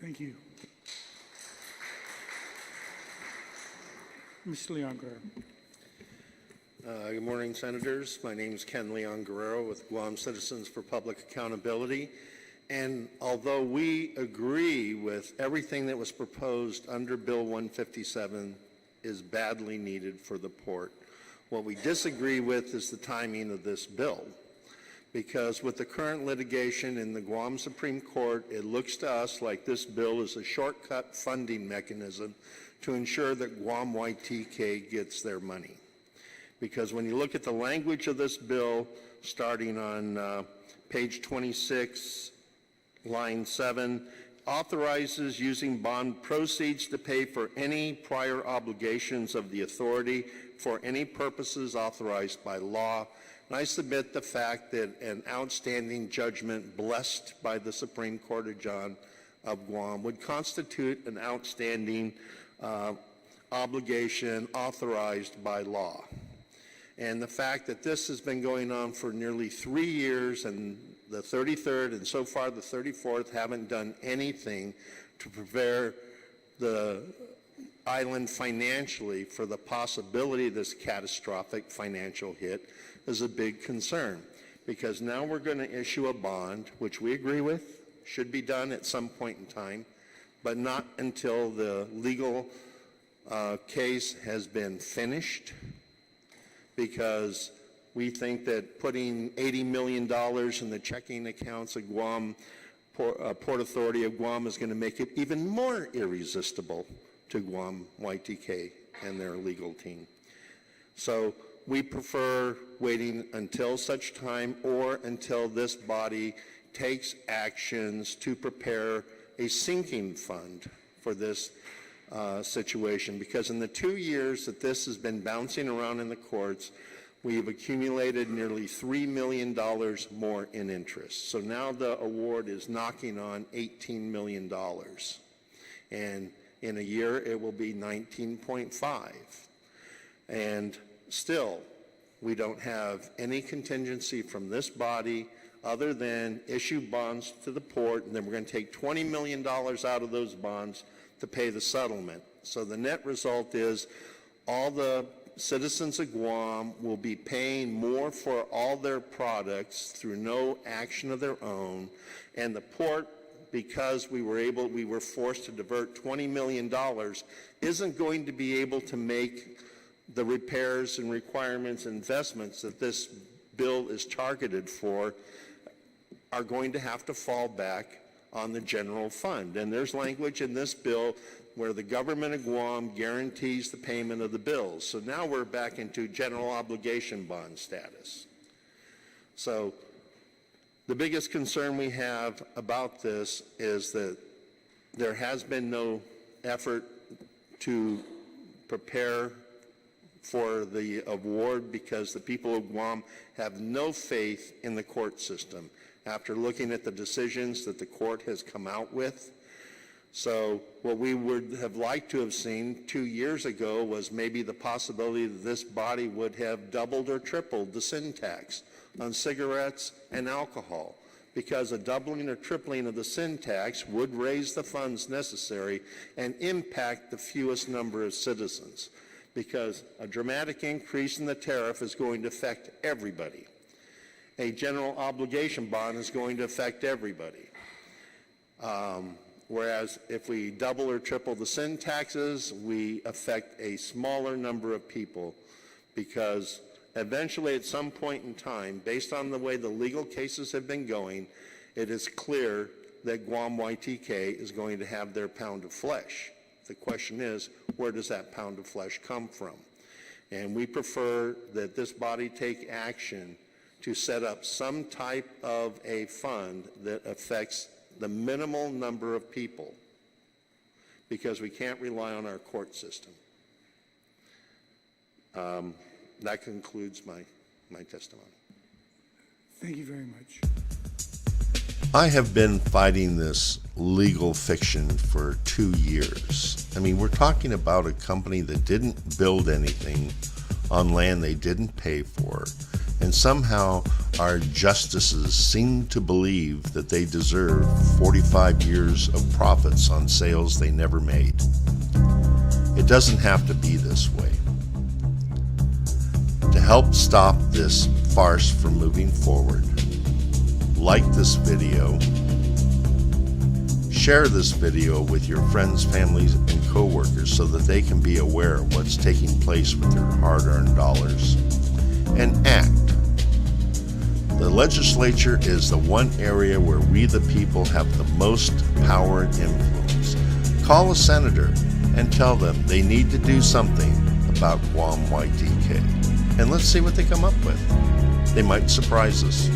Thank you. Mr. Leon-Guerrero. Good morning, Senators. My name is Ken Leon-Guerrero with Guam Citizens for Public Accountability. And although we agree with everything that was proposed under Bill 157 is badly needed for the port, what we disagree with is the timing of this bill. Because with the current litigation in the Guam Supreme Court, it looks to us like this bill is a shortcut funding mechanism to ensure that Guam YTK gets their money. Because when you look at the language of this bill, starting on page 26, line 7, authorizes using bond proceeds to pay for any prior obligations of the authority for any purposes authorized by law. And I submit the fact that an outstanding judgment blessed by the Supreme Court of Guam would constitute an outstanding obligation authorized by law. And the fact that this has been going on for nearly 3 years, and the 33rd and so far the 34th haven't done anything to prepare the island financially for the possibility of this catastrophic financial hit is a big concern. Because now we're going to issue a bond, which we agree with, should be done at some point in time, but not until the legal case has been finished, because we think that putting $80 million in the checking accounts of Guam, Port Authority of Guam, is going to make it even more irresistible to Guam YTK and their legal team. So we prefer waiting until such time, or until this body takes actions to prepare a sinking fund for this situation, because in the 2 years that this has been bouncing around in the courts, we've accumulated nearly $3 million more in interest. So now the award is knocking on $18 million. And in a year, it will be 19.5. And still, we don't have any contingency from this body other than issue bonds to the port, and then we're going to take $20 million out of those bonds to pay the settlement. So the net result is all the citizens of Guam will be paying more for all their products through no action of their own, and the port, because we were forced to divert $20 million, isn't going to be able to make the repairs and requirements and investments that this bill is targeted for, are going to have to fall back on the general fund. And there's language in this bill where the government of Guam guarantees the payment of the bills. So now we're back into general obligation bond status. So the biggest concern we have about this is that there has been no effort to prepare for the award, because the people of Guam have no faith in the court system after looking at the decisions that the court has come out with. So what we would have liked to have seen 2 years ago was maybe the possibility that this body would have doubled or tripled the sin tax on cigarettes and alcohol, because a doubling or tripling of the sin tax would raise the funds necessary and impact the fewest number of citizens, because a dramatic increase in the tariff is going to affect everybody. A general obligation bond is going to affect everybody. Whereas if we double or triple the sin taxes, we affect a smaller number of people, because eventually at some point in time, based on the way the legal cases have been going, it is clear that Guam YTK is going to have their pound of flesh. The question is, where does that pound of flesh come from? And we prefer that this body take action to set up some type of a fund that affects the minimal number of people, because we can't rely on our court system. That concludes my testimony. Thank you very much. I have been fighting this legal fiction for 2 years. I mean, we're talking about a company that didn't build anything on land they didn't pay for, and somehow our justices seem to believe that they deserve 45 years of profits on sales they never made. It doesn't have to be this way. To help stop this farce from moving forward, like this video, share this video with your friends, families, and coworkers so that they can be aware of what's taking place with their hard-earned dollars, and act. The legislature is the one area where we the people have the most power and influence. Call a senator and tell them they need to do something about Guam YTK. And let's see what they come up with. They might surprise us.